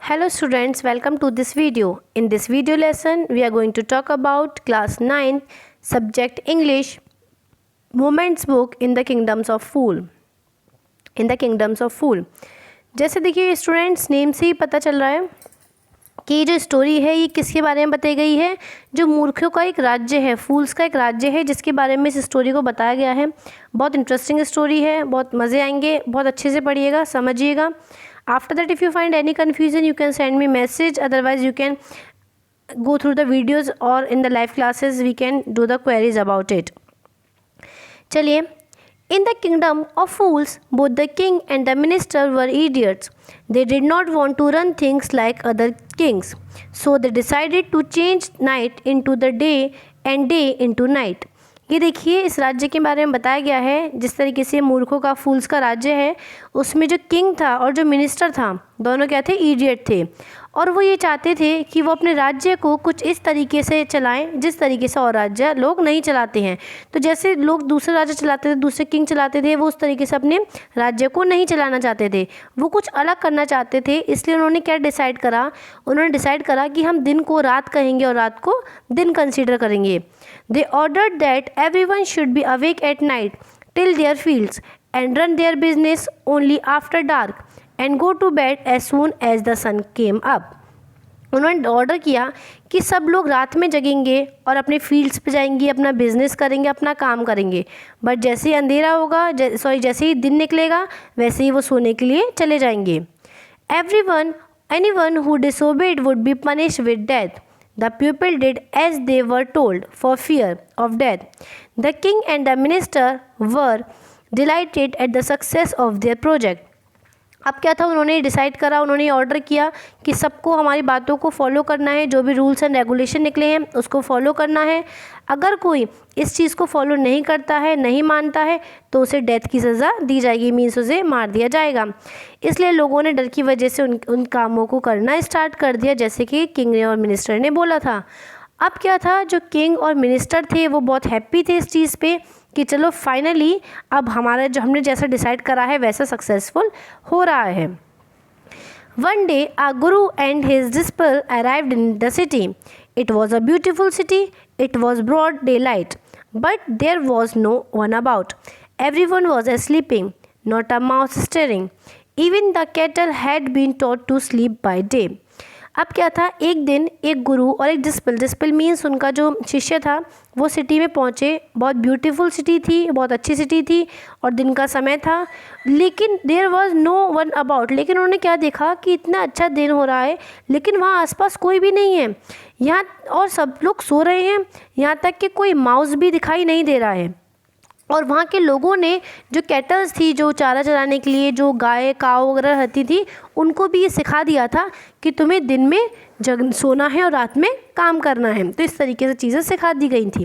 Hello students, welcome to this video. In this video lesson, we are going to talk about class 9 subject English moments book in the kingdoms of fool. In the kingdoms of fool. जैसे देखिए students name से ही पता चल रहा है कि ये जो स्टोरी है ये किसके बारे में बताई गई है। जो मूर्खों का एक राज्य है, फूल्स का एक राज्य है, जिसके बारे में इस स्टोरी को बताया गया है। बहुत इंटरेस्टिंग स्टोरी है, बहुत मज़े आएंगे, बहुत अच्छे से पढ़िएगा, समझिएगा। After that, if you find any confusion, you can send me message. Otherwise, you can go through the videos or in the live classes we can do the queries about it. चलिए, in the kingdom of fools, both the king and the minister were idiots. They did not want to run things like other kings, so they decided to change night into the day and day into night. ये देखिए इस राज्य के बारे में बताया गया है। जिस तरीके से मूर्खों का फूल्स का राज्य है, उसमें जो किंग था और जो मिनिस्टर था, दोनों क्या थे, इडियट थे। और वो ये चाहते थे कि वो अपने राज्य को कुछ इस तरीके से चलाएं जिस तरीके से और राज्य लोग नहीं चलाते हैं। तो जैसे लोग दूसरे राज्य चलाते थे, दूसरे किंग चलाते थे, वो उस तरीके से अपने राज्य को नहीं चलाना चाहते थे, वो कुछ अलग करना चाहते थे। इसलिए उन्होंने क्या डिसाइड करा, उन्होंने डिसाइड करा कि हम दिन को रात कहेंगे और रात को दिन कंसीडर करेंगे। They ordered that everyone should be awake at night till their fields and run their business only after dark and go to bed as soon as the sun came up. उन्होंने order किया कि सब लोग रात में जगेंगे और अपने fields पे जाएंगे, अपना बिजनेस करेंगे, अपना काम करेंगे। बट जैसे ही अंधेरा होगा, जैसे ही दिन निकलेगा, वैसे ही वो सोने के लिए चले जाएंगे। Anyone who disobeyed would be punished with death. The people did as they were told for fear of death. The king and the minister were delighted at the success of their project. अब क्या था, उन्होंने decide करा, उन्होंने order किया कि सबको हमारी बातों को फॉलो करना है, जो भी रूल्स एंड रेगुलेशन निकले हैं उसको फॉलो करना है। अगर कोई इस चीज़ को फॉलो नहीं करता है, नहीं मानता है, तो उसे डेथ की सज़ा दी जाएगी, मीन्स उसे मार दिया जाएगा। इसलिए लोगों ने डर की वजह से उन कामों को करना स्टार्ट कर दिया, जैसे कि किंग ने और मिनिस्टर ने बोला था। अब क्या था, जो किंग और मिनिस्टर थे वो बहुत हैप्पी थे इस चीज़ पे कि चलो फाइनली अब हमारा जो हमने जैसा डिसाइड करा है वैसा सक्सेसफुल हो रहा है। One day, a guru and his disciple arrived in the city. It was a beautiful city. It was broad daylight, but there was no one about. Everyone was sleeping, not a mouse stirring. Even the cattle had been taught to sleep by day. अब क्या था, एक दिन एक गुरु और एक disciple means उनका जो शिष्य था, वो सिटी में पहुँचे। बहुत ब्यूटीफुल सिटी थी, बहुत अच्छी सिटी थी और दिन का समय था, लेकिन there was no one about. लेकिन उन्होंने क्या देखा कि इतना अच्छा दिन हो रहा है, लेकिन वहाँ आसपास कोई भी नहीं है यहाँ, और सब लोग सो रहे हैं, यहाँ तक कि कोई माउस भी दिखाई नहीं दे रहा है। और वहाँ के लोगों ने जो कैटल्स थी, जो चारा चराने के लिए जो गाय काव वगैरह रहती थी, उनको भी ये सिखा दिया था कि तुम्हें दिन में सोना है और रात में काम करना है। तो इस तरीके से चीज़ें सिखा दी गई थी।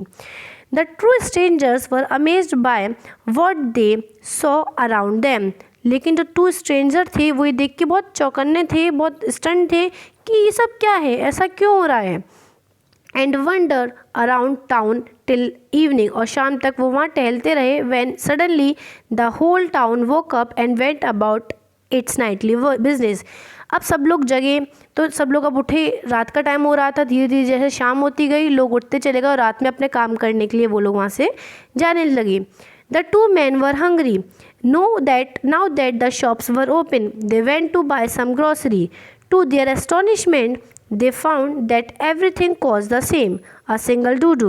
The true strangers were amazed by what they saw around them. लेकिन जो टू स्ट्रेंजर थे वो ये देख के बहुत चौकन्ने थे, बहुत स्टन थे कि ये सब क्या है, ऐसा क्यों हो रहा है। And wonder around town till evening, और शाम तक वो वहाँ टहलते रहे। When suddenly the whole town woke up and went about its nightly business. अब सब लोग जगे तो सब लोग अब उठे, रात का टाइम हो रहा था। धीरे धीरे जैसे शाम होती गई, लोग उठते चले गए और रात में अपने काम करने के लिए वो लोग वहाँ से जाने लगे। The two man were hungry now that the shops were open. They went to buy some grocery. To their astonishment they found that everything cost the same, a single doodoo.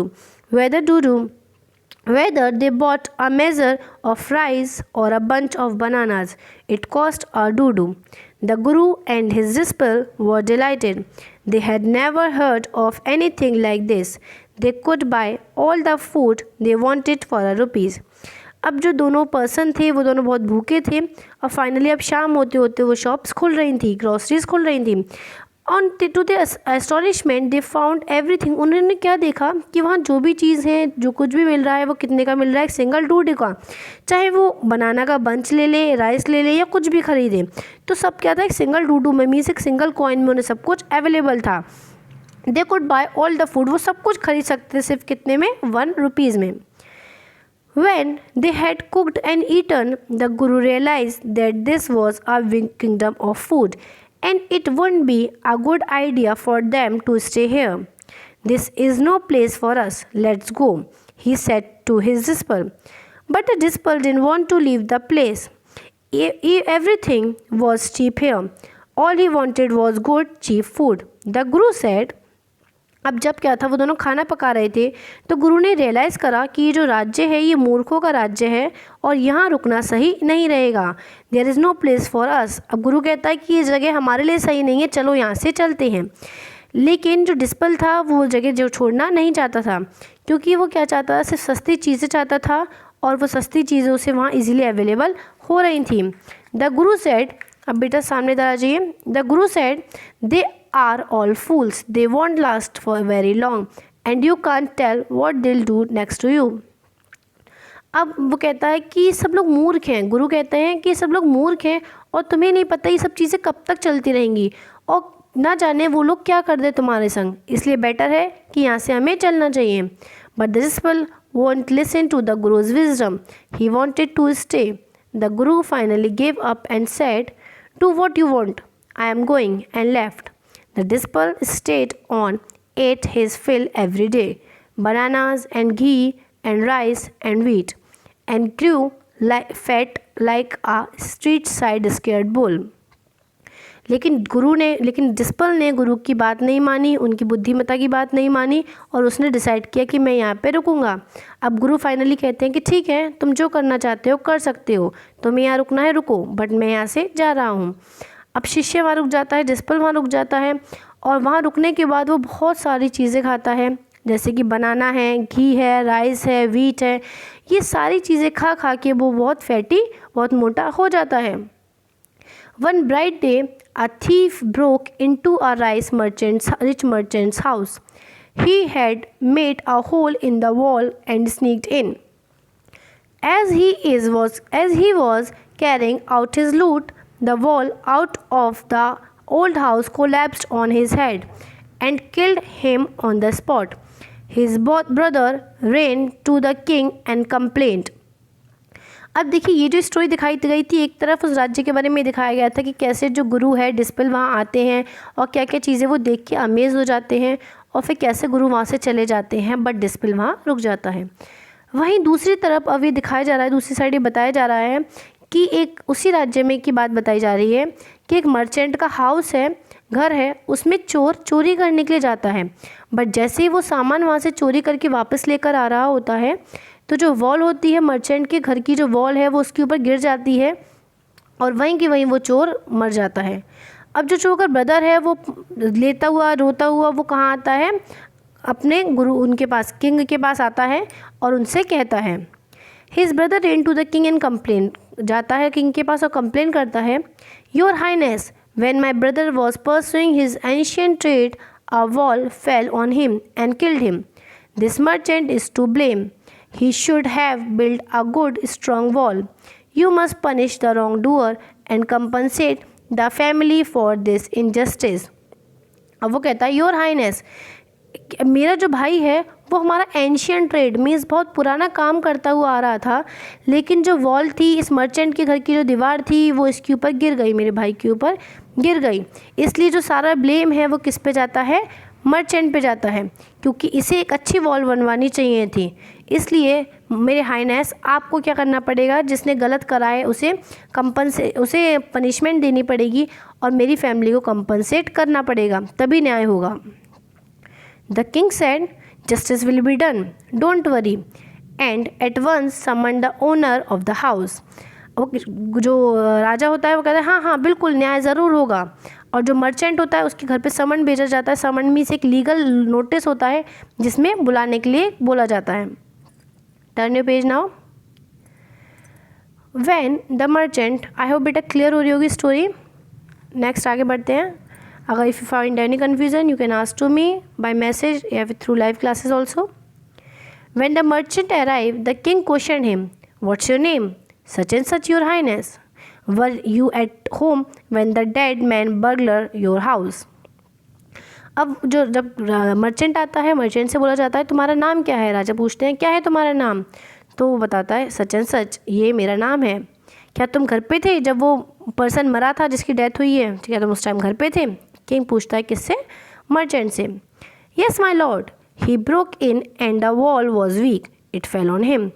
Whether they bought a measure of rice or a bunch of bananas, it cost a doodoo. The guru and his disciple were delighted. They had never heard of anything like this. They could buy all the food they wanted for a rupees. अब जो दोनों person थे वो दोनों बहुत भूखे थे और फाइनली अब शाम होते होते वो शॉप्स खुल रही थी, ग्रॉसरीज खुल रही थी। On to the astonishment they found everything. उन्होंने क्या देखा कि वहाँ जो भी चीज़ है, जो कुछ भी मिल रहा है, वो कितने का मिल रहा है, एक सिंगल डूडू का। चाहे वो बनाना का बंच ले ले, राइस ले ले या कुछ भी खरीदे, तो सब क्या था, एक सिंगल डूडू में, मीन्स एक सिंगल कॉइन में उन्हें सब कुछ अवेलेबल था। They could bye all the food, वो सब कुछ खरीद सकते थे सिर्फ कितने में, 1 रुपीज़ में। When they had cooked and eaten, the Guru realized that this was a kingdom of food and it wouldn't be a good idea for them to stay here. This is no place for us. Let's go, he said to his disciple. But the disciple didn't want to leave the place. Everything was cheap here. All he wanted was good, cheap food. The Guru said, अब जब क्या था, वो दोनों खाना पका रहे थे तो गुरु ने रियलाइज़ करा कि ये जो राज्य है ये मूर्खों का राज्य है और यहाँ रुकना सही नहीं रहेगा. There is no place for us. अब गुरु कहता है कि ये जगह हमारे लिए सही नहीं है, चलो यहाँ से चलते हैं. लेकिन जो डिस्पल था वो जगह जो छोड़ना नहीं चाहता था, क्योंकि वो क्या चाहता था, सिर्फ सस्ती चीज़ें चाहता था और वो सस्ती चीज़ें उसे वहाँ ईजिली अवेलेबल हो रही थी. द गुरु सेड, अब बेटा सामने इधर आ जाइए. The Guru said, they are all fools. They won't last for very long and you can't tell what they'll do next to you. अब वो कहता है कि सब लोग मूर्ख हैं. गुरु कहते हैं कि सब लोग मूर्ख हैं और तुम्हें नहीं पता ये सब चीज़ें कब तक चलती रहेंगी और ना जाने वो लोग क्या कर दे तुम्हारे संग. इसलिए बेटर है कि यहाँ से हमें चलना चाहिए. But the disciple won't listen to the Guru's wisdom. He wanted to stay. The Guru finally gave up and said, do what you want. I am going, and left. The disciple stayed on, ate his fill every day, bananas and ghee and rice and wheat, and grew fat like a street side scared bull. लेकिन डिस्पल ने गुरु की बात नहीं मानी, उनकी बुद्धिमत्ता की बात नहीं मानी और उसने डिसाइड किया कि मैं यहाँ पे रुकूंगा. अब गुरु फाइनली कहते हैं कि ठीक है, तुम जो करना चाहते हो कर सकते हो, तुम्हें यहाँ रुकना है रुको, बट मैं यहाँ से जा रहा हूँ. अब शिष्य वहाँ रुक जाता है, डिस्पल वहाँ रुक जाता है और वहाँ रुकने के बाद वो बहुत सारी चीज़ें खाता है, जैसे कि बनाना है, घी है, राइस है, वीट है. ये सारी चीज़ें खा खा के वो बहुत फैटी, बहुत मोटा हो जाता है. One bright day a thief broke into a rich merchants house. He had made a hole in the wall and sneaked in. As he was carrying out his loot, the wall out of the old house collapsed on his head and killed him on the spot. His brother ran to the king and complained. अब देखिए, ये जो story दिखाई गई थी, एक तरफ उस राज्य के बारे में दिखाया गया था कि कैसे जो गुरु है, डिस्पल वहाँ आते हैं और क्या क्या चीज़ें वो देख के अमेज हो जाते हैं और फिर कैसे गुरु वहाँ से चले जाते हैं, बट डिस्पल वहाँ रुक जाता है. वहीं दूसरी तरफ अब ये दिखाया जा रहा है, दूसरी साइड ये बताया जा रहा है कि एक उसी राज्य में की बात बताई जा रही है कि एक मर्चेंट का हाउस है, घर है, उसमें चोर चोरी करने के लिए जाता है. बट जैसे ही वो सामान वहाँ से चोरी करके वापस लेकर आ रहा होता है तो जो वॉल होती है मर्चेंट के घर की, जो वॉल है वो उसके ऊपर गिर जाती है और वहीं की वहीं वो चोर मर जाता है. अब जो चोर का ब्रदर है वो लेता हुआ रोता हुआ वो कहाँ आता है, अपने गुरु उनके पास, किंग के पास आता है और उनसे कहता है. His brother ran to the king and complain, जाता है किंग के पास और कंप्लेन करता है. Your highness, when my brother was pursuing his ancient trade a wall fell on him and killed him. This merchant is to blame. He should have built a good strong wall. You must punish the wrongdoer and compensate the family for this injustice. अब वो कहता है, your highness, मेरा जो भाई है वो हमारा एंशियंट ट्रेड मीन्स बहुत पुराना काम करता हुआ आ रहा था, लेकिन जो वॉल थी, इस मर्चेंट के घर की जो दीवार थी वो इसके ऊपर गिर गई, मेरे भाई के ऊपर गिर गई. इसलिए जो सारा ब्लेम है वो किस पे जाता है, मर्चेंट पे जाता है, क्योंकि इसे एक अच्छी वॉल बनवानी चाहिए थी. इसलिए मेरे हाइनेस, आपको क्या करना पड़ेगा, जिसने गलत करा है उसे उसे पनिशमेंट देनी पड़ेगी और मेरी फैमिली को कंपनसेट करना पड़ेगा, तभी न्याय होगा. The king said, justice will be done, don't worry, and at once summon the owner of the house. जो राजा होता है वो कहता है हाँ हाँ बिल्कुल न्याय ज़रूर होगा, और जो मर्चेंट होता है उसके घर पे समन भेजा जाता है. समन मीन्स एक लीगल नोटिस होता है जिसमें बुलाने के लिए बोला जाता है. Turn your page now. When the merchant, I hope बेटा क्लियर हो रही होगी स्टोरी. नेक्स्ट आगे बढ़ते हैं. अगर if you find any confusion you can ask to me by message या फिर through live classes also. When the merchant arrive the king question him, what's your name? Such and such, your highness. Were you at home when the dead man burglared your house? अब जब merchant आता है, merchant से बोला जाता है तुम्हारा नाम क्या है. राजा पूछते हैं क्या है तुम्हारा नाम, तो वो बताता है सच एंड सच, ये मेरा नाम है. क्या तुम घर पे थे जब वो पर्सन मरा था जिसकी डेथ हुई है? क्या तुम उस टाइम घर पे थे? किंग पूछता है किससे? मर्चेंट से। Yes my lord, he broke in and the wall was weak, it fell on him.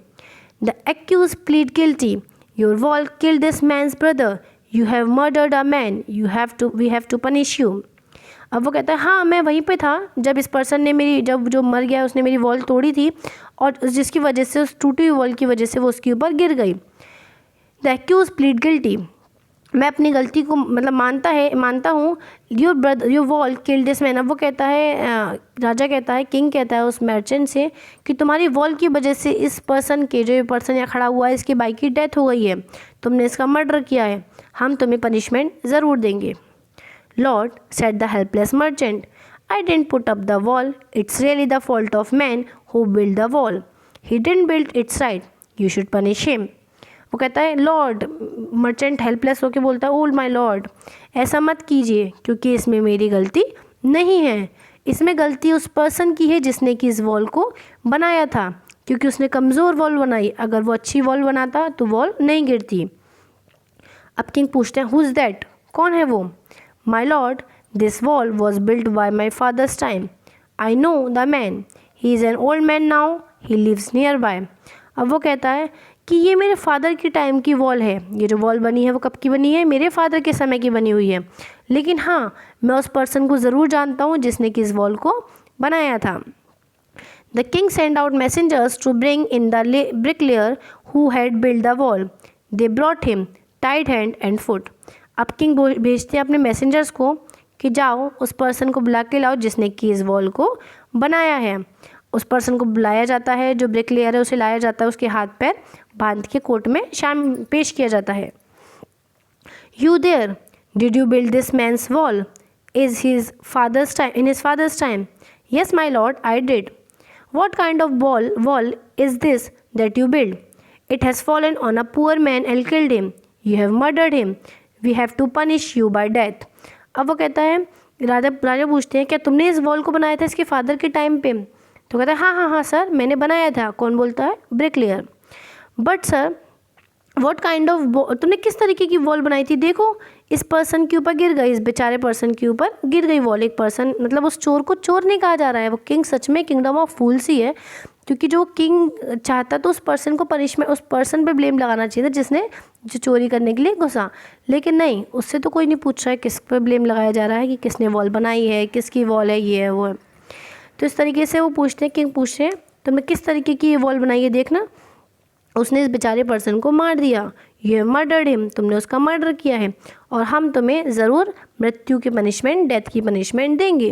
The accuse plead guilty, your wall killed this man's brother, you have murdered a man, we have to punish you. अब वो कहता है हाँ मैं वहीं पे था जब इस पर्सन ने मेरी, जब जो मर गया उसने मेरी वॉल तोड़ी थी और जिसकी वजह से, उस टूटी हुई वॉल की वजह से वो उसके ऊपर गिर गई। द एक्यूज प्लीड गिल्टी, मैं अपनी गलती को मतलब मानता हूँ। Your wall killed this man, अब वो कहता है, राजा कहता है, किंग कहता है उस मर्चेंट से कि तुम्हारी वॉल की वजह से इस पर्सन के, जो ये पर्सन यहाँ खड़ा हुआ है, इसकी बाइक की डेथ हो गई है, तुमने इसका मर्डर किया है, हम तुम्हें पनिशमेंट ज़रूर देंगे। Lord, said the helpless merchant, I didn't put up the wall, it's really the fault of man who build the wall, he didn't build its right, you should punish him. वो कहता है, Lord, merchant helpless होकर बोलता है, old my Lord, ऐसा मत कीजिए क्योंकि इसमें मेरी गलती नहीं है, इसमें गलती उस पर्सन की है जिसने कि इस वॉल को बनाया था, क्योंकि उसने कमज़ोर वॉल बनाई, अगर वो अच्छी वॉल बनाता तो वॉल नहीं गिरती। अब किंग पूछते हैं, हु इज़ दैट, कौन है वो? My lord, this wall was build by my father's time, I know the man, he is an old man now, he lives nearby. अब वो कहता है कि ये मेरे फादर की टाइम की वॉल है, ये जो वॉल बनी है वो कब की बनी है? मेरे फादर के समय की बनी हुई है, लेकिन हाँ मैं उस पर्सन को ज़रूर जानता हूँ जिसने कि इस वॉल को बनाया था। The king send out messengers to bring in the bricklayer who had build the wall, they brought him tied hand and foot. अब किंग भेजते हैं अपने मैसेंजर्स को कि जाओ उस पर्सन को बुला के लाओ जिसने कि इस वॉल को बनाया है। उस पर्सन को बुलाया जाता है, जो ब्रिकलेयर है उसे लाया जाता है, उसके हाथ पैर बांध के कोर्ट में शाम पेश किया जाता है। You there, did you build this man's wall is his father's time, in his father's time? Yes my lord, I did. What kind of wall is this that you build? It has fallen on a poor man and killed him, you have murdered him, we have to punish you by death. अब वो कहता है, राजा पूछते हैं क्या तुमने इस wall को बनाया था इसके फादर के टाइम पे? तो कहता है हाँ सर, मैंने बनाया था। कौन बोलता है? Bricklayer. But sir, what kind of, तुमने किस तरीके की वॉल बनाई थी? देखो इस पर्सन के ऊपर गिर गई, इस बेचारे पर्सन के ऊपर गिर गई वॉल। एक पर्सन, मतलब उस चोर को चोर नहीं कहा जा रहा है, वो किंग सच में किंगडम ऑफ फूल्स ही है, क्योंकि जो किंग चाहता तो उस पर्सन को पनिशमेंट, उस पर्सन पे ब्लेम लगाना चाहिए था जिसने जो चोरी करने के लिए घुसा, लेकिन नहीं, उससे तो कोई नहीं पूछ रहा है किस पर ब्लेम लगाया जा रहा है कि किसने वॉल बनाई है, किसकी वॉल है, ये है वो है। तो इस तरीके से वो पूछते हैं, किंग पूछते हैं तुमने किस तरीके की ये वॉल बनाई है, देखना उसने इस बेचारे पर्सन को मार दिया, यू हैव मर्डर्ड हिम, तुमने उसका मर्डर किया है और हम तुम्हें ज़रूर मृत्यु की पनिशमेंट, डेथ की पनिशमेंट देंगे।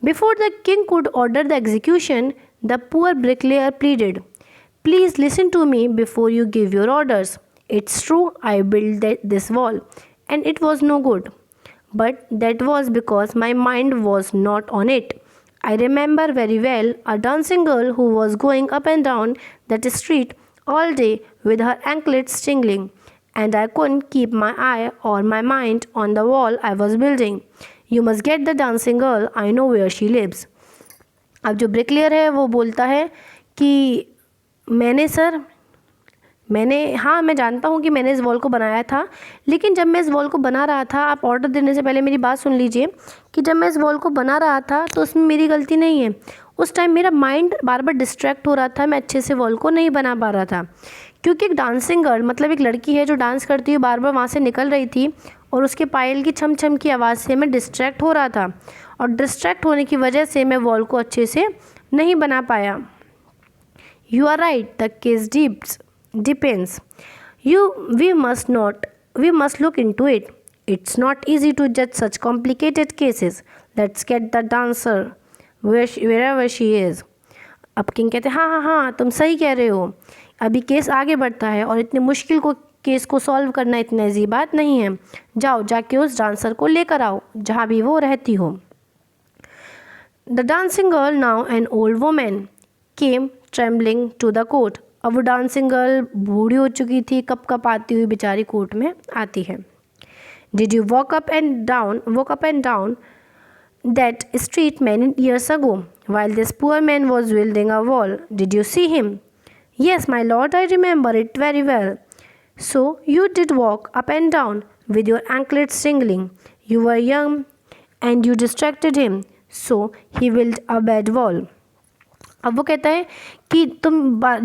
Before the king could order the execution, the poor bricklayer pleaded, please listen to me before you give your orders, it's true I build this wall and it was no good, but that was because my mind was not on it. I remember very well a dancing girl who was going up and down that street all day with her anklets tingling, and I couldn't keep my eye or my mind on the wall I was building. You must get the dancing girl, I know where she lives. अब जो bricklayer है वो बोलता है कि मैं जानता हूँ कि मैंने इस वॉल को बनाया था, लेकिन जब मैं इस वॉल को बना रहा था, आप ऑर्डर देने से पहले मेरी बात सुन लीजिए, कि जब मैं इस वॉल को बना रहा था तो उसमें मेरी गलती नहीं है। उस टाइम मेरा माइंड बार बार डिस्ट्रैक्ट हो रहा था, मैं अच्छे से वॉल को नहीं बना पा रहा था, क्योंकि एक डांसिंग गर्ल, मतलब एक लड़की है जो डांस करती है, बार बार वहाँ से निकल रही थी और उसके पायल की छम छम की आवाज़ से मैं डिस्ट्रैक्ट हो रहा था, और डिस्ट्रैक्ट होने की वजह से मैं वॉल को अच्छे से नहीं बना पाया। You are right, the case depends. We must look into it. It's not easy to judge such complicated cases. Let's get the dancer wherever she is. अब किंग कहते हैं हाँ तुम सही कह रहे हो, अभी केस आगे बढ़ता है और इतनी मुश्किल केस को सॉल्व करना इतनी ईजी बात नहीं है, जाओ जाके उस डांसर को लेकर आओ जहाँ भी वो रहती हो। The dancing girl, now an old woman, came trembling to the court. अब वो डांसिंग गर्ल बूढ़ी हो चुकी थी, कप कप आती हुई बेचारी कोर्ट में आती है। Did you walk up and down that street many years ago while this poor man was building a wall? Did you see him? Yes, my lord, I remember it very well. So you did walk up and down with your anklets tingling. You were young and you distracted him, so he built a bad wall. अब वो कहता है कि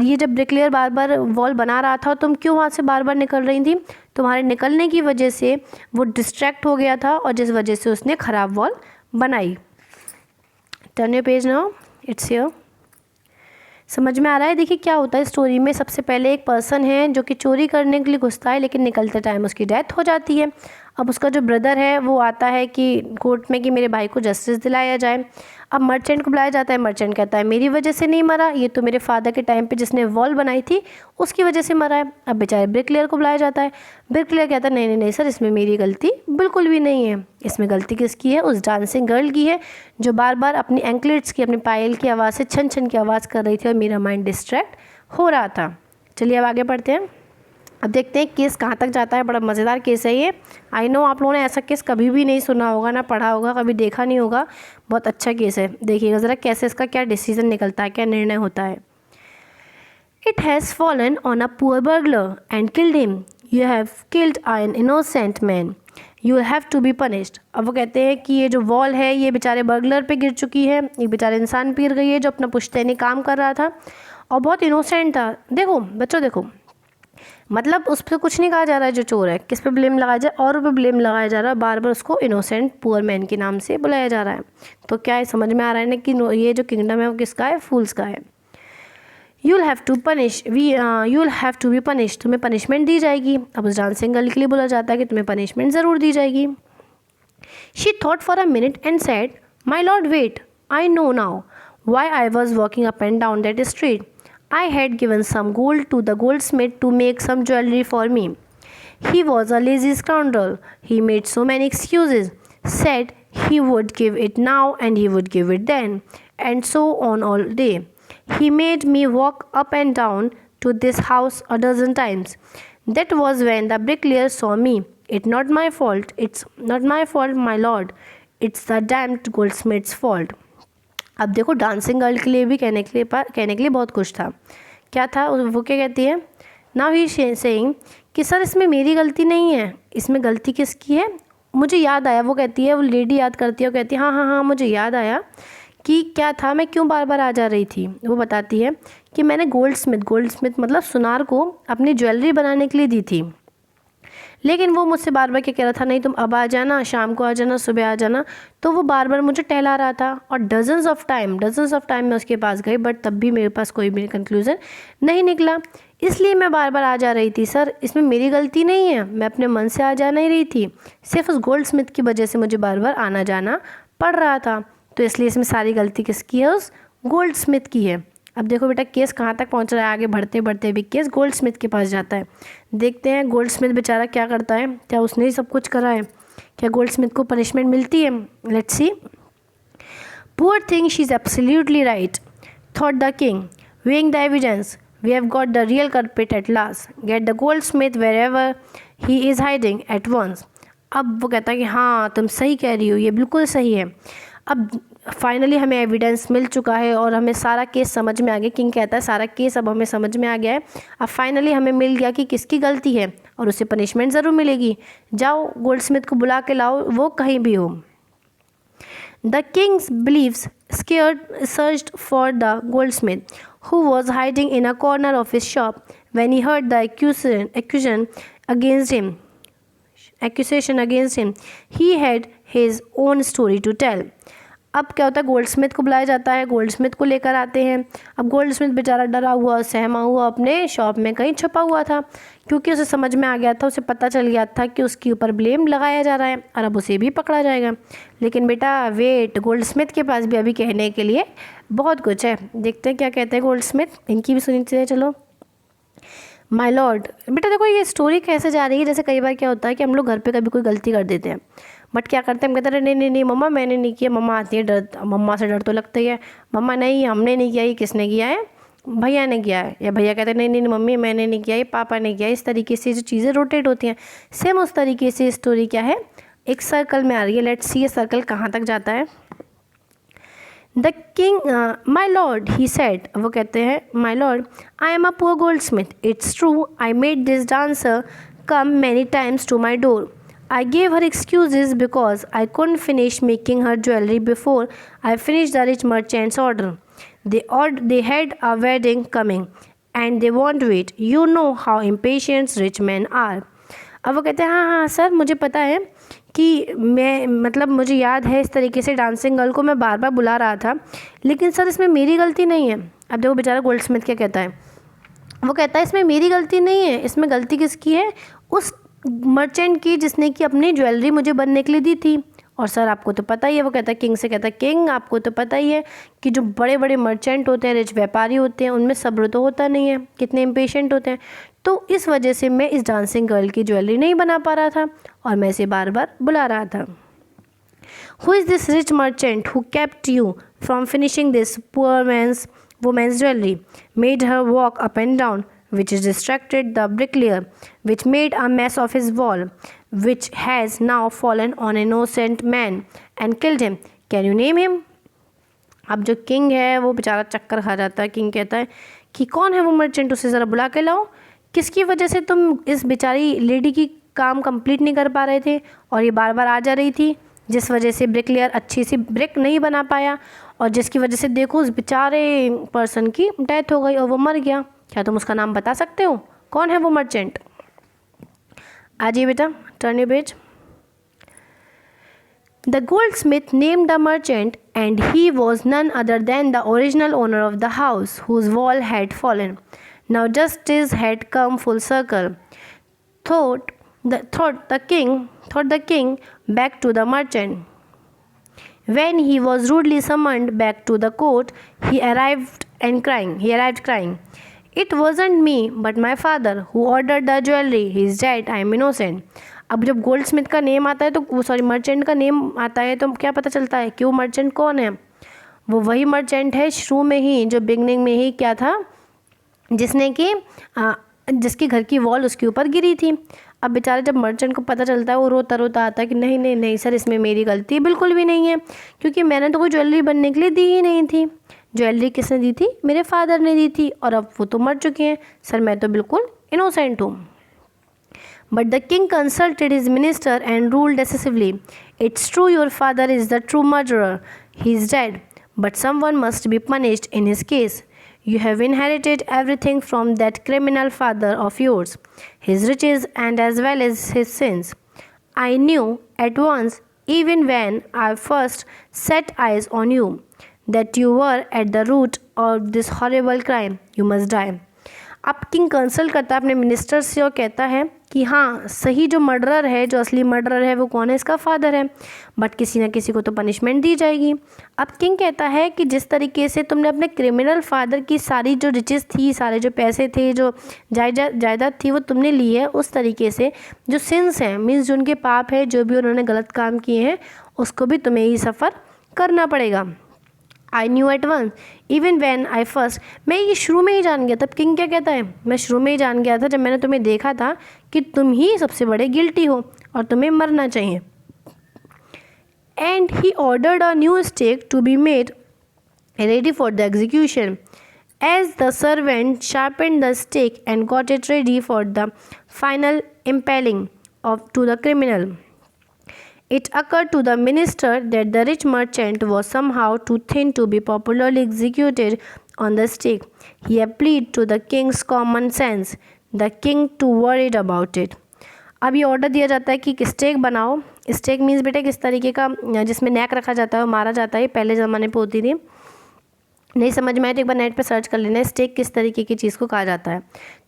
ये जब bricklayer बार बार wall बना रहा था, तुम क्यों वहाँ से बार बार निकल रही थी? तुम्हारे निकलने की वजह से वो डिस्ट्रैक्ट हो गया था और जिस वजह से उसने ख़राब वॉल बनाई. Turn your page now, it's here. समझ में आ रहा है? देखिए क्या होता है स्टोरी में. सबसे पहले एक पर्सन है जो कि चोरी करने के लिए घुसता है, लेकिन निकलते टाइम उसकी डेथ हो जाती है. अब उसका जो ब्रदर है वो आता है कि कोर्ट में कि मेरे भाई को जस्टिस दिलाया जाए. अब मर्चेंट को बुलाया जाता है. मर्चेंट कहता है मेरी वजह से नहीं मरा, ये तो मेरे फादर के टाइम पे जिसने वॉल बनाई थी उसकी वजह से मरा है. अब बेचारे ब्रिकलेयर को बुलाया जाता है. ब्रिकलेयर कहता है नहीं नहीं नहीं सर, इसमें मेरी गलती बिल्कुल भी नहीं है. इसमें गलती किसकी है? उस डांसिंग गर्ल की है जो बार बार अपनी एंकलेट्स की, अपनी पायल की आवाज़ से छन छन की आवाज़ कर रही थी और मेरा माइंड डिस्ट्रैक्ट हो रहा था. चलिए अब आगे बढ़ते हैं. अब देखते हैं केस कहाँ तक जाता है. बड़ा मज़ेदार केस है ये. आई नो आप लोगों ने ऐसा केस कभी भी नहीं सुना होगा, ना पढ़ा होगा, कभी देखा नहीं होगा. बहुत अच्छा केस है. देखिएगा ज़रा कैसे इसका क्या डिसीजन निकलता है, क्या निर्णय होता है. It has fallen on a poor burglar and killed him. You have killed an innocent man. You have to be punished. अब वो कहते हैं कि ये जो वॉल है ये बेचारे बर्गलर पे गिर चुकी है. एक बेचारे इंसान पीर गई है जो अपना पुश्तैनी काम कर रहा था और बहुत इनोसेंट था. देखो बच्चों, देखो मतलब उस पर कुछ नहीं कहा जा रहा है जो चोर है, किस पे ब्लेम लगाया जाए, और पे ब्लेम लगाया जा रहा है. बार बार उसको इनोसेंट पुअर मैन के नाम से बुलाया जा रहा है. तो क्या है, समझ में आ रहा है ना कि ये जो किंगडम है वो किसका है? फूल्स का है. You will have to punish you will have to be punish. तुम्हें पनिशमेंट दी जाएगी. अब उस डांसिंग गर्ल के लिए बोला जाता है कि तुम्हें पनिशमेंट ज़रूर दी जाएगी. She thought for a minute and said, my lord wait, I know now why I was walking up and down that street. I had given some gold to the goldsmith to make some jewelry for me. He was a lazy scoundrel. He made so many excuses, said he would give it now and he would give it then, and so on all day. He made me walk up and down to this house a dozen times. That was when the bricklayer saw me. It's not my fault. It's not my fault, my lord. It's the damned goldsmith's fault. अब देखो dancing girl के लिए भी कहने के लिए बहुत कुछ था. क्या था वो? क्या कहती है? नाउ ही सेइंग कि सर इसमें मेरी गलती नहीं है, इसमें गलती किसकी है? मुझे याद आया. वो कहती है, वो लेडी याद करती है और कहती है हाँ हाँ हाँ मुझे याद आया कि क्या था, मैं क्यों बार बार आ जा रही थी. वो बताती है कि मैंने गोल्डस्मिथ मतलब सुनार को अपनी ज्वेलरी बनाने के लिए दी थी, लेकिन वो मुझसे बार बार क्या कह रहा था, नहीं तुम अब आ जाना, शाम को आ जाना, सुबह आ जाना. तो वो बार बार मुझे टहला रहा था और डजन्स ऑफ टाइम मैं उसके पास गई, बट तब भी मेरे पास कोई भी कंक्लूज़न नहीं निकला. इसलिए मैं बार बार आ जा रही थी. सर इसमें मेरी गलती नहीं है, मैं अपने मन से आ जा नहीं रही थी, सिर्फ उस गोल्डस्मिथ की वजह से मुझे बार बार आना जाना पड़ रहा था. तो इसलिए इसमें सारी गलती किसकी है? उस गोल्डस्मिथ की है. अब देखो बेटा केस कहाँ तक पहुँच रहा है. आगे बढ़ते बढ़ते भी केस गोल्डस्मिथ के पास जाता है. देखते हैं गोल्डस्मिथ बेचारा क्या करता है. क्या उसने ही सब कुछ करा है? क्या गोल्डस्मिथ को पनिशमेंट मिलती है? Let's see. Poor thing, she is absolutely right, thought the king, weighing the evidence. We have got the real culprit at last. Get the goldsmith wherever he is hiding at once. अब वो कहता है कि हाँ तुम सही कह रही हो, ये बिल्कुल सही है. अब फाइनली हमें एविडेंस मिल चुका है और हमें सारा केस समझ में आ गया. किंग कहता है सारा केस अब हमें समझ में आ गया है. अब फाइनली हमें मिल गया कि किसकी गलती है और उसे पनिशमेंट ज़रूर मिलेगी. जाओ गोल्डस्मिथ को बुला के लाओ, वो कहीं भी हो. The king's believes searched for the goldsmith, who was hiding in a corner of his shop when he heard the accusation against him. He had his own story to tell. अब क्या होता है, गोल्डस्मिथ को बुलाया जाता है, Goldsmith को लेकर आते हैं. अब गोल्डस्मिथ बेचारा डरा हुआ सहमा हुआ अपने शॉप में कहीं छुपा हुआ था, क्योंकि उसे समझ में आ गया था, उसे पता चल गया था कि उसके ऊपर ब्लेम लगाया जा रहा है और अब उसे भी पकड़ा जाएगा. लेकिन बेटा वेट, गोल्डस्मिथ के पास भी अभी कहने के लिए बहुत कुछ है. देखते हैं क्या कहते हैं गोल्डस्मिथ. इनकी भी सुनी चाहिए. चलो. My Lord. बेटा देखो ये स्टोरी कैसे जा रही है. जैसे कई बार क्या होता है कि हम लोग घर पे कभी कोई गलती कर देते हैं, बट क्या करते हैं, हम कहते हैं नहीं नहीं नहीं मम्मा मैंने नहीं किया. मम्मा आती है, डर, मम्मा से डर तो लगता ही है. मम्मा नहीं हमने नहीं किया, ये किसने किया है? भैया ने किया है. या भैया कहते हैं नहीं नहीं मम्मी मैंने नहीं किया, ये पापा ने किया. इस तरीके से जो चीज़ें रोटेट होती हैं, सेम उस तरीके से स्टोरी क्या है, एक सर्कल में आ रही है. लेट्स सी ये सर्कल कहाँ तक जाता है. The king my lord he said, वो कहते हैं my lord I am a poor goldsmith, it's true I made this dancer come many times to my door. I gave her excuses because I couldn't finish making her jewelry before I finished the rich merchant's order. They had a wedding coming and they won't wait. You know how impatient rich men are. अब वो कहते हैं हाँ sir, मुझे पता है कि मुझे याद है इस तरीके से डांसिंग गर्ल को मैं बार बार बुला रहा था, लेकिन सर इसमें मेरी गलती नहीं है. अब देखो बेचारा गोल्ड स्मिथ क्या कहता है, वो कहता है इसमें मेरी गलती नहीं है, इसमें गलती किसकी है, उस मर्चेंट की जिसने कि अपनी ज्वेलरी मुझे बनने के लिए दी थी. और सर आपको तो पता ही है, वो कहता है किंग से, कहता है किंग आपको तो पता ही है कि जो बड़े बड़े मर्चेंट होते हैं, रिच व्यापारी होते हैं, उनमें सब्र तो होता नहीं है, कितने इम्पेशेंट होते हैं. तो इस वजह से मैं इस डांसिंग गर्ल की ज्वेलरी नहीं बना पा रहा था और मैं इसे बार बार बुला रहा था. Who is this rich merchant who kept you from finishing this poor woman's jewelry, made her walk up and down, which is distracted the bricklayer, which made a mess of his wall, which has now fallen on an innocent man and killed him. Can you name him? अब जो king है वो बेचारा चक्कर खा जाता है. King कहता है कि कौन है वो मर्चेंट, उसे ज़रा बुला के लाओ. किसकी वजह से तुम इस बेचारी लेडी की काम कंप्लीट नहीं कर पा रहे थे और ये बार बार आ जा रही थी, जिस वजह से ब्रिकलेयर अच्छी सी ब्रिक नहीं बना पाया और जिसकी वजह से देखो उस बेचारे पर्सन की डेथ हो गई और वो मर गया. क्या तुम उसका नाम बता सकते हो, कौन है वो मर्चेंट? आ जाइए बेटा, turn your page. The goldsmith named the merchant and he was none other than the original owner of the house whose wall had fallen. Now justice had come full circle. Thought the king back to the merchant. When he was rudely summoned back to the court, he arrived crying. It wasn't me, but my father who ordered the jewelry. He is dead. I am innocent. अब जब gold Smith का name आता है तो merchant का name आता है तो क्या पता चलता है कि वो मर्चेंट कौन है. वो वही मर्चेंट है शुरू में ही, जो बिगनिंग में ही क्या था, जिसके घर की वॉल उसके ऊपर गिरी थी. अब बेचारे जब मर्चेंट को पता चलता है वो रोता रोता आता है कि नहीं नहीं नहीं सर, इसमें मेरी गलती बिल्कुल भी नहीं है, क्योंकि मैंने तो कोई ज्वेलरी बनने के लिए दी ही नहीं थी. ज्वेलरी किसने दी थी? मेरे फादर ने दी थी और अब वो तो मर चुके हैं. सर मैं तो बिल्कुल इनोसेंट हूँ. But the king consulted his minister and ruled decisively. It's true your father is the true murderer. He is dead, but someone must be punished in his case. You have inherited everything from that criminal father of yours, his riches and as well as his sins. I knew at once, even when I first set eyes on you, that you were at the root of this horrible crime. You must die. अब king consult करता है अपने minister से और कहता है कि हाँ सही, जो मर्डरर है, जो असली मर्डरर है वो कौन है? इसका फादर है, बट किसी ना किसी को तो पनिशमेंट दी जाएगी. अब किंग कहता है कि जिस तरीके से तुमने अपने क्रिमिनल फादर की सारी जो रिचेस थी, सारे जो पैसे थे, जो जायदाद थी, वो तुमने ली है, उस तरीके से जो सिंस हैं, मीन्स जो उनके पाप है, जो भी उन्होंने गलत काम किए हैं, उसको भी तुम्हें ही सफ़र करना पड़ेगा. I knew at once even when I first. मैं ये शुरू में ही जान गया. तब किंग क्या कहता है, मैं शुरू में ही जान गया था जब मैंने तुम्हें देखा था कि तुम ही सबसे बड़े गिल्टी हो और तुम्हें मरना चाहिए. And he ordered a new stake to be made ready for the execution. As the servant sharpened the stake and got it ready for the final impaling to the criminal, it occurred to the minister that the rich merchant was somehow too thin to be popularly executed on the stake. He appealed to the king's common sense. The king too worried about it. अब ये order दिया जाता है कि stake बनाओ. Stake means बेटा किस तरीके का, जिसमें नेक रखा जाता है और मारा जाता है. पहले ज़माने पे होती थी. नहीं समझ में आए तो एक बार नेट पे सर्च कर लेना स्टेक किस तरीके की चीज़ को कहा जाता है.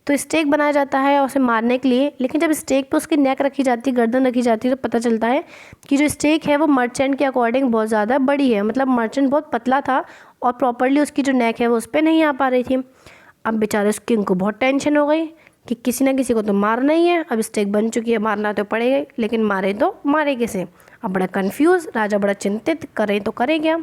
तो स्टेक बनाया जाता है उसे मारने के लिए, लेकिन जब स्टेक पे उसकी नेक रखी जाती है, गर्दन रखी जाती है, तो पता चलता है कि जो स्टेक है वो मर्चेंट के अकॉर्डिंग बहुत ज़्यादा बड़ी है. मतलब मर्चेंट बहुत पतला था और प्रॉपरली उसकी जो नेक है वो उस पर नहीं आ पा रही थी. अब बेचारे उस किंग को बहुत टेंशन हो गई कि किसी ना किसी को तो मारना ही है. अब स्टेक बन चुकी है, मारना तो पड़ेगा, लेकिन मारे तो मारे कैसे? अब बड़ा कन्फ्यूज़, राजा बड़ा चिंतित, करें तो करें क्या?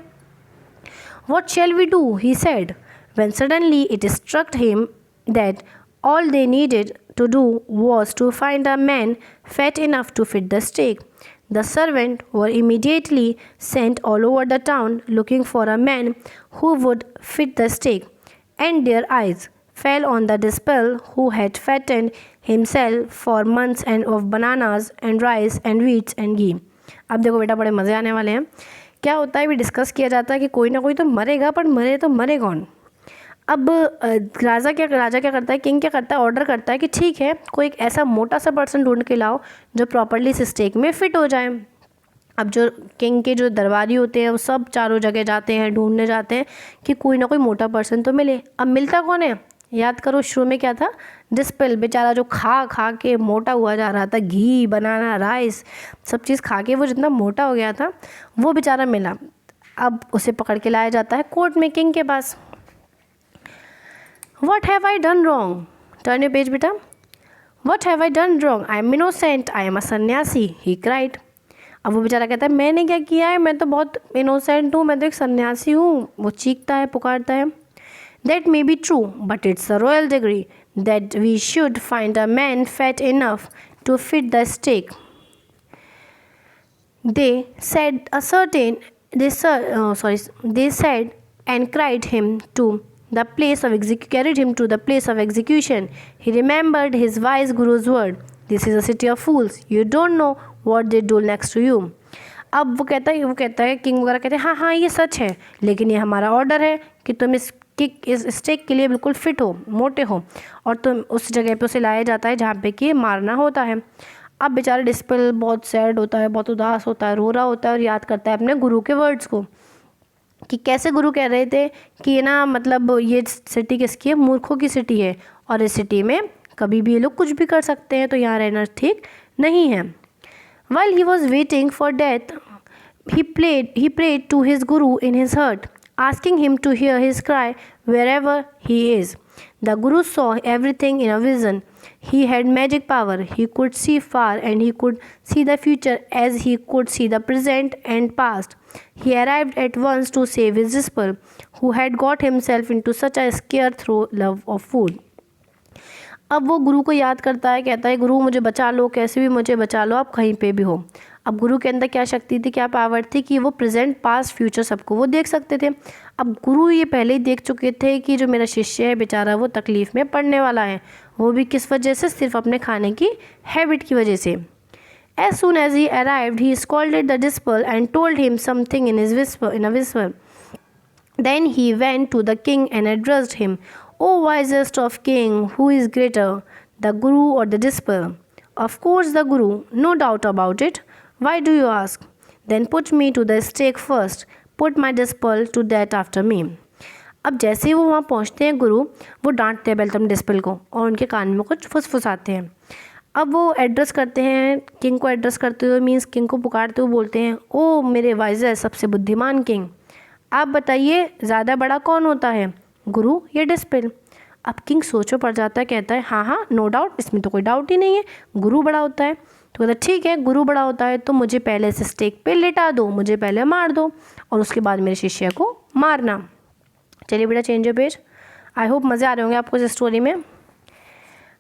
What shall we do? He said, when suddenly it struck him that all they needed to do was to find a man fat enough to fit the stake. The servants were immediately sent all over the town looking for a man who would fit the stake, and their eyes fell on the disciple who had fattened himself for months and of bananas and rice and wheats and ghee. अब देखो बेटा बड़े मज़े आने वाले हैं. क्या होता है, भी डिस्कस किया जाता है कि कोई ना कोई तो मरेगा, पर मरे तो मरे कौन. अब राजा क्या करता है, किंग क्या करता है, ऑर्डर करता है कि ठीक है, कोई एक ऐसा मोटा सा पर्सन ढूंढ के लाओ जो प्रॉपरली इस स्टेक में फ़िट हो जाए. अब जो किंग के जो दरबारी होते हैं वो सब चारों जगह जाते हैं, ढूंढने जाते हैं कि कोई ना कोई मोटा पर्सन तो मिले. अब मिलता कौन है, याद करो शुरू में क्या था, डिस्पेल बेचारा जो खा खा के मोटा हुआ जा रहा था, घी बनाना राइस सब चीज़ खा के वो जितना मोटा हो गया था वो बेचारा मिला. अब उसे पकड़ के लाया जाता है कोर्ट में किंग के पास. What have I done wrong? Turn your page, beta. What have I done wrong? I am innocent. I am a sannyasi. He cried. अब वो बेचारा कहता है मैंने क्या किया है, मैं तो बहुत इनोसेंट हूँ, मैं तो एक सन्यासी हूँ. वो चीखता है, पुकारता है. That may be true, but it's a royal decree that we should find a man fat enough to fit the stake. They said and carried him to the place of execution. He remembered his wise guru's word. This is a city of fools. You don't know what they do next to you. अब वो कहता है king वगैरह कहते हैं हाँ ये सच है, लेकिन ये हमारा ऑर्डर है कि तुम इस स्टेक के लिए बिल्कुल फिट हो, मोटे हो, और तुम उस जगह पे उसे लाया जाता है जहाँ पे कि मारना होता है. अब बेचारा डिस्पेल बहुत सैड होता है, बहुत उदास होता है, रो रहा होता है और याद करता है अपने गुरु के वर्ड्स को कि कैसे गुरु कह रहे थे कि ये ना मतलब ये सिटी किसकी है, मूर्खों की सिटी है, और इस सिटी में कभी भी ये लोग कुछ भी कर सकते हैं, तो यहाँ रहना ठीक नहीं है. While he was waiting for death, he prayed to his guru in his heart, asking him to hear his cry wherever he is. The guru saw everything in a vision. He had magic power. He could see far, and he could see the future as he could see the present and past. He arrived at once to save his disciple, who had got himself into such a scare through love of food. अब वो गुरु को याद करता है, कहता है गुरु मुझे बचा लो, कैसे भी मुझे बचा लो, आप कहीं पे भी हो. अब गुरु के अंदर क्या शक्ति थी, क्या पावर थी कि वो प्रेजेंट पास्ट फ्यूचर सबको वो देख सकते थे. अब गुरु ये पहले ही देख चुके थे कि जो मेरा शिष्य है बेचारा वो तकलीफ़ में पड़ने वाला है, वो भी किस वजह से, सिर्फ अपने खाने की हैबिट की वजह से. As soon as he arrived, he scolded the disciple and told him something in a whisper. Then he went to the king and addressed him, "O wisest of king, who is greater, the guru or the disciple?" "Of course the guru, no doubt about it. Why do you ask?" "Then put me to the stake first. Put my disciple to death after me." अब जैसे ही वो वहाँ पहुँचते हैं गुरु, वो डांटते हैं बेलतम dispel को और उनके कान में कुछ फुसफुसाते हैं. अब वो एड्रेस करते हैं किंग को, एड्रेस करते हुए मीन्स किंग को पुकारते हुए बोलते हैं, ओ मेरे वाइजेस्ट सबसे बुद्धिमान किंग, आप बताइए ज़्यादा बड़ा कौन होता है, गुरु या डिस्पेल? अब किंग सोचो पड़ जाता है, कहता है हाँ नो डाउट, इसमें तो कोई डाउट ही नहीं है, गुरु बड़ा होता है. तो कहता ठीक है, गुरु बड़ा होता है तो मुझे पहले से स्टेक पे लेटा दो, मुझे पहले मार दो और उसके बाद मेरे शिष्य को मारना. चलिए बेटा change your page. I hope मज़े आ रहे होंगे आपको इस स्टोरी में.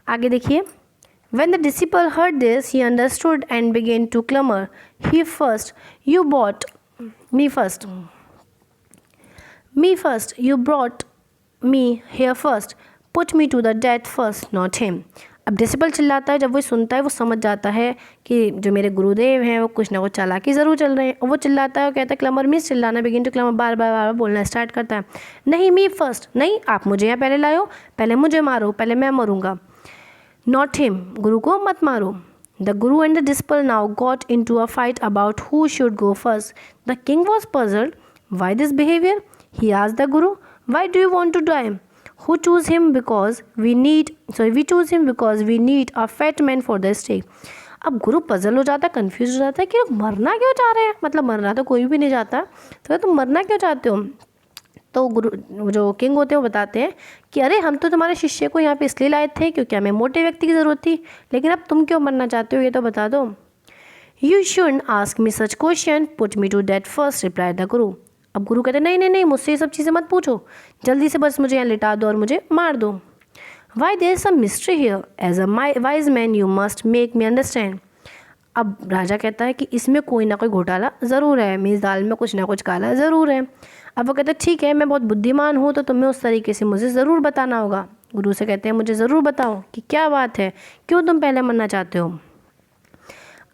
आगे देखिए. When the disciple heard this, he understood and began to clamor. You brought me first. You brought me here first. Put me to the death first, not him. अब disciple चिल्लाता है, जब वो सुनता है वो समझ जाता है कि जो मेरे गुरुदेव हैं वो कुछ ना कुछ चालाकी ज़रूर चल रहे हैं. और वो चिल्लाता है और कहता है क्लमर मीन्स चिल्लाना, बिगिन टू क्लमर, बार बार बोलना स्टार्ट करता है. नहीं मी फर्स्ट, नहीं आप मुझे यहाँ पहले लाओ, पहले मुझे मारो, पहले मैं मरूंगा. Not him, गुरु को मत मारो. The guru and the disciple now got into a fight about who should go first. The king was puzzled. Why this behavior? He asked the guru, why do you want to die? We choose him because we need a fat man for the stake. अब गुरु puzzle हो जाता है, confuse हो जाता है कि मरना क्यों चाह रहे हैं, मतलब मरना तो कोई भी नहीं चाहता, तो तुम मरना क्यों चाहते हो? तो गुरु जो किंग होते हैं वो बताते हैं कि अरे हम तो तुम्हारे शिष्य को यहाँ पे इसलिए लाए थे क्योंकि हमें मोटे व्यक्ति की ज़रूरत थी, लेकिन अब तुम क्यों मरना चाहते हो ये तो बता दो. You shouldn't ask me such question, put me to death first, reply the guru. अब गुरु कहते हैं नहीं मुझसे ये सब चीज़ें मत पूछो, जल्दी से बस मुझे यहाँ लिटा दो और मुझे मार दो. Why there is some mystery here, as a wise man you must make me understand. अब राजा कहता है कि इसमें कोई ना कोई घोटाला ज़रूर है, मीन्स दाल में कुछ ना कुछ काला ज़रूर है। अब वो कहते हैं ठीक है, मैं बहुत बुद्धिमान हूँ तो तुम्हें उस तरीके से मुझे ज़रूर बताना होगा। गुरु से कहते हैं मुझे ज़रूर बताओ कि क्या बात है, क्यों तुम पहले मरना चाहते हो।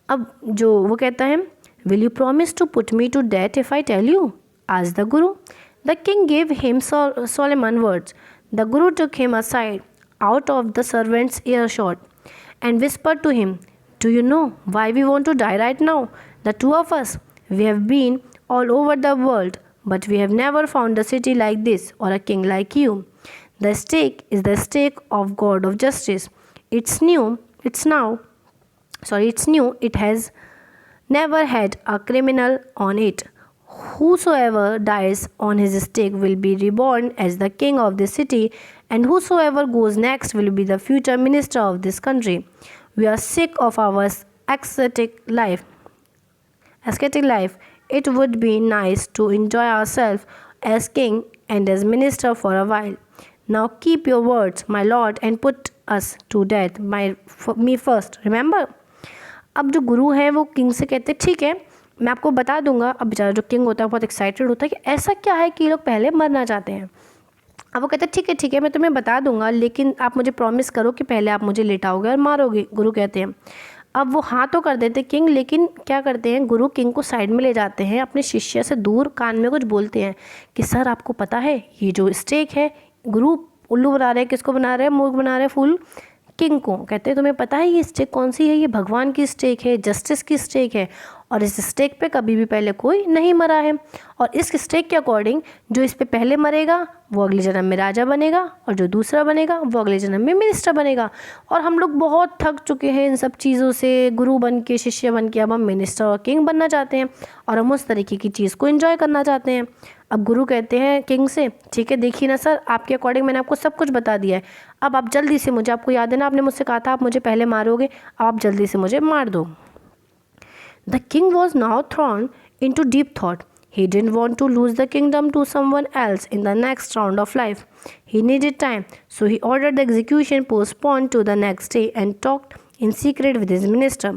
अब जो वो कहता है, will you promise to put me to death if I tell you, आज the guru. The king gave him solemn words. The guru took him aside out of the servant's earshot and whispered to him, do you know why we want to die right now? The two of us, we have been all over the world, but we have never found a city like this or a king like you. The stake is the stake of God of justice. It's new, it has never had a criminal on it. Whosoever dies on his stake will be reborn as the king of this city, and whosoever goes next will be the future minister of this country. We are sick of our ascetic life. It would be nice to enjoy ourselves as king and as minister for a while. Now keep your words, my lord, and put us to death, me first. Remember? अब जो गुरु है वो king से कहते हैं ठीक है, मैं आपको बता दूंगा। अब बेचारा जो किंग होता है बहुत एक्साइटेड होता है कि ऐसा क्या है कि ये लोग पहले मरना चाहते हैं। अब वो कहते हैं ठीक है मैं तुम्हें बता दूंगा, लेकिन आप मुझे प्रॉमिस करो कि पहले आप मुझे लेटाओगे और मारोगे। गुरु कहते हैं। अब वो हाँ तो कर देते किंग, लेकिन क्या करते हैं, गुरु किंग को साइड में ले जाते हैं, अपने शिष्य से दूर कान में कुछ बोलते हैं कि सर आपको पता है ये जो स्टेक है, गुरु उल्लू बना रहे हैं, किसको बना रहे हैं, मूर्ख बना रहे हैं, फूल किंग को। कहते हैं तुम्हें पता है ये स्टेक कौन सी है, ये भगवान की स्टेक है, जस्टिस की स्टेक है, और इस स्टेक पे कभी भी पहले कोई नहीं मरा है, और इस स्टेक के अकॉर्डिंग जो इस पे पहले मरेगा वो अगले जन्म में राजा बनेगा, और जो दूसरा बनेगा वो अगले जन्म में मिनिस्टर बनेगा। और हम लोग बहुत थक चुके हैं इन सब चीज़ों से, गुरु बन के, शिष्य बन के, अब हम मिनिस्टर और किंग बनना चाहते हैं, और हम उस तरीके की चीज़ को एंजॉय करना चाहते हैं। अब गुरु कहते हैं किंग से, ठीक है देखिए ना सर, आपके अकॉर्डिंग मैंने आपको सब कुछ बता दिया है, अब आप जल्दी से मुझे, आपको याद है ना आपने मुझसे कहा था आप मुझे पहले मारोगे, आप जल्दी से मुझे मार दो। The king was now thrown into deep thought. He didn't want to lose the kingdom to someone else in the next round of life. He needed time, so he ordered the execution postponed to the next day and talked in secret with his minister.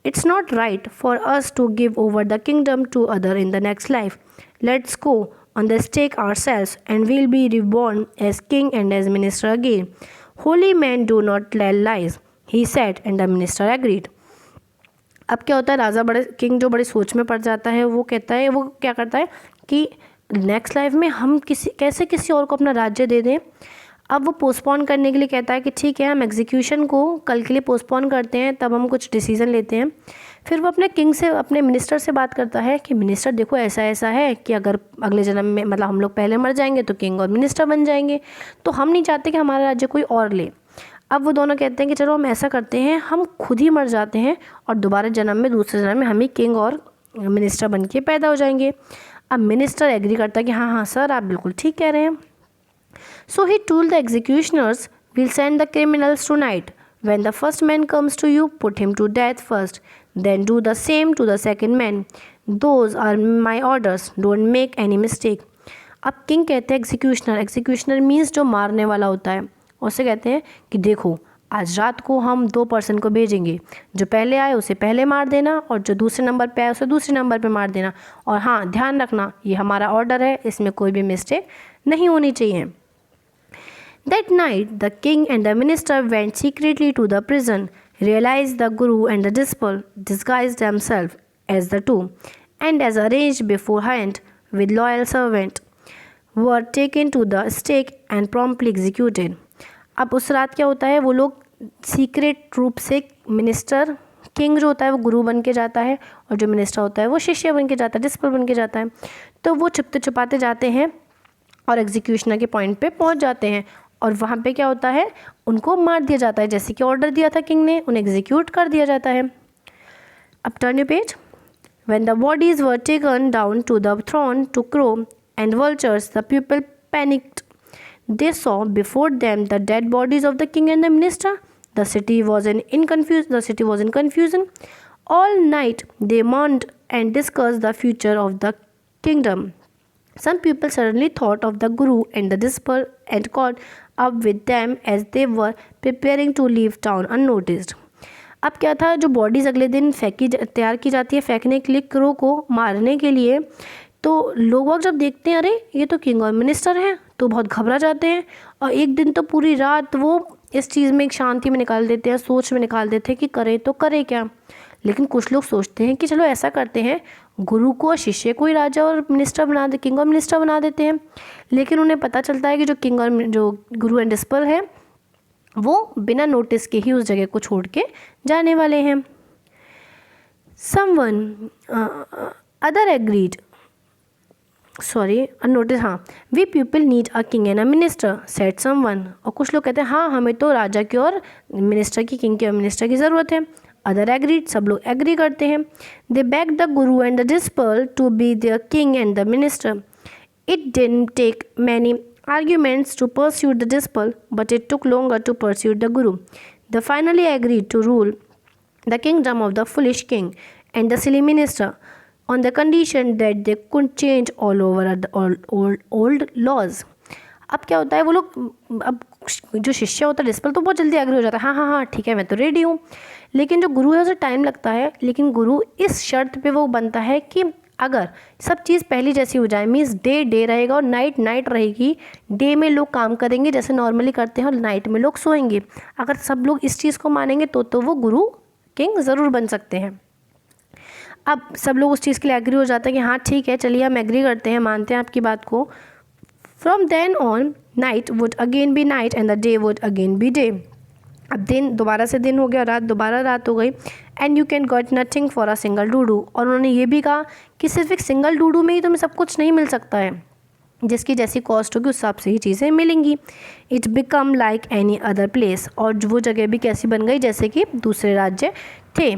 It's not right for us to give over the kingdom to other in the next life. Let's go on the stake ourselves, and we'll be reborn as king and as minister again. Holy men do not tell lies, he said, and the minister agreed. अब क्या होता है, राजा king जो बड़ी सोच में पड़ जाता है, वो कहता है, वो क्या करता है कि नेक्स्ट लाइफ में हम कैसे किसी और को अपना राज्य दे दें। अब वो पोस्टपोन करने के लिए कहता है कि ठीक है हम एग्जीक्यूशन को कल के लिए पोस्टपोन करते हैं, तब हम कुछ डिसीजन लेते हैं। फिर वो अपने किंग से, अपने मिनिस्टर से बात करता है कि मिनिस्टर देखो ऐसा ऐसा है कि अगर अगले जन्म में मतलब हम लोग पहले मर जाएंगे तो किंग और मिनिस्टर बन जाएंगे, तो हम नहीं चाहते कि हमारा राज्य कोई और ले। अब वो दोनों कहते हैं कि चलो हम ऐसा करते हैं, हम खुद ही मर जाते हैं और दोबारा जन्म में, दूसरे जन्म में हम ही किंग और मिनिस्टर बन के पैदा हो जाएंगे। अब मिनिस्टर एग्री करता है कि हाँ सर आप बिल्कुल ठीक कह रहे हैं। So he told the executioners, will send the criminals tonight, when the first man comes to you put him to death first, then do the same to the second man, those are my orders, don't make any mistake. अब king कहते हैं executioner means जो मारने वाला होता है, उससे कहते हैं कि देखो आज रात को हम 2 पर्सन को भेजेंगे, जो पहले आए उसे पहले मार देना और जो दूसरे नंबर पे आए उसे दूसरे नंबर पे मार देना, और हाँ ध्यान रखना ये हमारा ऑर्डर है, इसमें कोई भी मिस्टेक नहीं होनी चाहिए। That night the king and the minister went secretly to the prison, realized the guru and the disciple disguised themselves as the two, and as arranged beforehand with loyal servant were taken to the stake and promptly executed. अब उस रात क्या होता है, वो लोग secret रूप से, मिनिस्टर, किंग जो होता है वो गुरु बन के जाता है और जो मिनिस्टर होता है वो शिष्य बन के जाता है, डिसिपल बन के जाता है। तो वो छुपते छुपाते जाते हैं और एग्जीक्यूशनर के पॉइंट पे पहुंच जाते हैं, और वहाँ पे क्या होता है, उनको मार दिया जाता है, जैसे कि ऑर्डर दिया था किंग ने, उन्हें एग्जीक्यूट कर दिया जाता है। अब turn your page. When the bodies were taken down to the thrown to crow and vultures, the people panicked. They saw before them the dead bodies of the king and the minister. The city was in confusion. All night they mourned and discussed the future of the kingdom. Some people suddenly thought of the guru and the disciple and caught up with them as they were preparing to leave town unnoticed. अब क्या था, जो bodies अगले दिन तैयार की जाती है फेंकने के लिए क्रो को मारने के लिए, तो लोग जब देखते हैं अरे ये तो किंग और मिनिस्टर हैं, तो बहुत घबरा जाते हैं और एक दिन तो पूरी रात वो इस चीज़ में एक शांति में निकाल देते हैं, सोच में निकाल देते हैं कि करें तो करें क्या। लेकिन कुछ लोग सोचते हैं कि चलो ऐसा करते हैं, गुरु को और शिष्य को ही राजा और मिनिस्टर बना दे, किंग और मिनिस्टर बना देते हैं। लेकिन उन्हें पता चलता है कि जो गुरु एंड डिस्पल है वो बिना नोटिस के ही उस जगह को छोड़ के जाने वाले हैं। समवन अदर एग्रीड नोटिस, हाँ, we people need a king and a minister said someone. और कुछ लोग कहते हैं हाँ हमें तो राजा की और मिनिस्टर की, किंग की और मिनिस्टर की ज़रूरत है। अदर एग्रीड, सब लोग एग्री करते हैं। They beg the guru and the disciple to be the king and the minister. It didn't take many arguments to pursue the disciple, but it took longer to pursue the guru. They finally agreed to rule the kingdom of the foolish king and the silly minister on the condition that they could change all over the old laws. अब क्या होता है, वो लोग, अब जो शिष्य होता है डिस्पल तो बहुत जल्दी एग्री हो जाता है, हाँ हाँ हाँ ठीक है मैं तो रेडी हूँ। लेकिन जो गुरु है उसे टाइम लगता है। लेकिन गुरु इस शर्त पे वो बनता है कि अगर सब चीज़ पहली जैसी हो जाए, मीन्स डे रहेगा और नाइट रहेगी। डे में लोग काम करेंगे जैसे नॉर्मली करते हैं और नाइट में लोग सोएंगे। अगर सब लोग इस चीज़ को मानेंगे तो वो गुरु किंग ज़रूर बन सकते हैं। अब सब लोग उस चीज़ के लिए एग्री हो जाते हैं कि हाँ ठीक है चलिए हम एग्री करते हैं, मानते हैं आपकी बात को। From then on night would again be night and the day would again be day. अब दिन दोबारा से दिन हो गया, रात दोबारा रात हो गई। And you can got nothing for a single डूडू। और उन्होंने ये भी कहा कि सिर्फ एक सिंगल डूडू में ही तुम्हें सब कुछ नहीं मिल सकता है, जिसकी जैसी कॉस्ट होगी उस हिसाब से ही चीज़ें मिलेंगी। It become like any other place. और वो जगह भी कैसी बन गई जैसे कि दूसरे राज्य थे।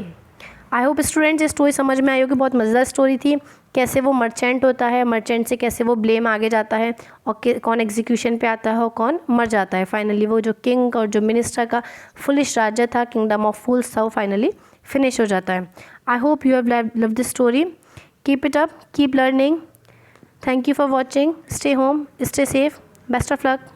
आई होप स्टूडेंट्स ये स्टोरी समझ में आई होगी। बहुत मज़ेदार स्टोरी थी, कैसे वो मर्चेंट होता है, मर्चेंट से कैसे वो ब्लेम आगे जाता है और कौन एग्जीक्यूशन पे आता है और कौन मर जाता है। फाइनली वो जो किंग और जो मिनिस्टर का फुलिश राज्य था, किंगडम ऑफ फूल्स था, वो फाइनली फिनिश हो जाता है। I hope you have love this story. Keep it up, keep learning. Thank you for watching. Stay home, stay safe, best of luck.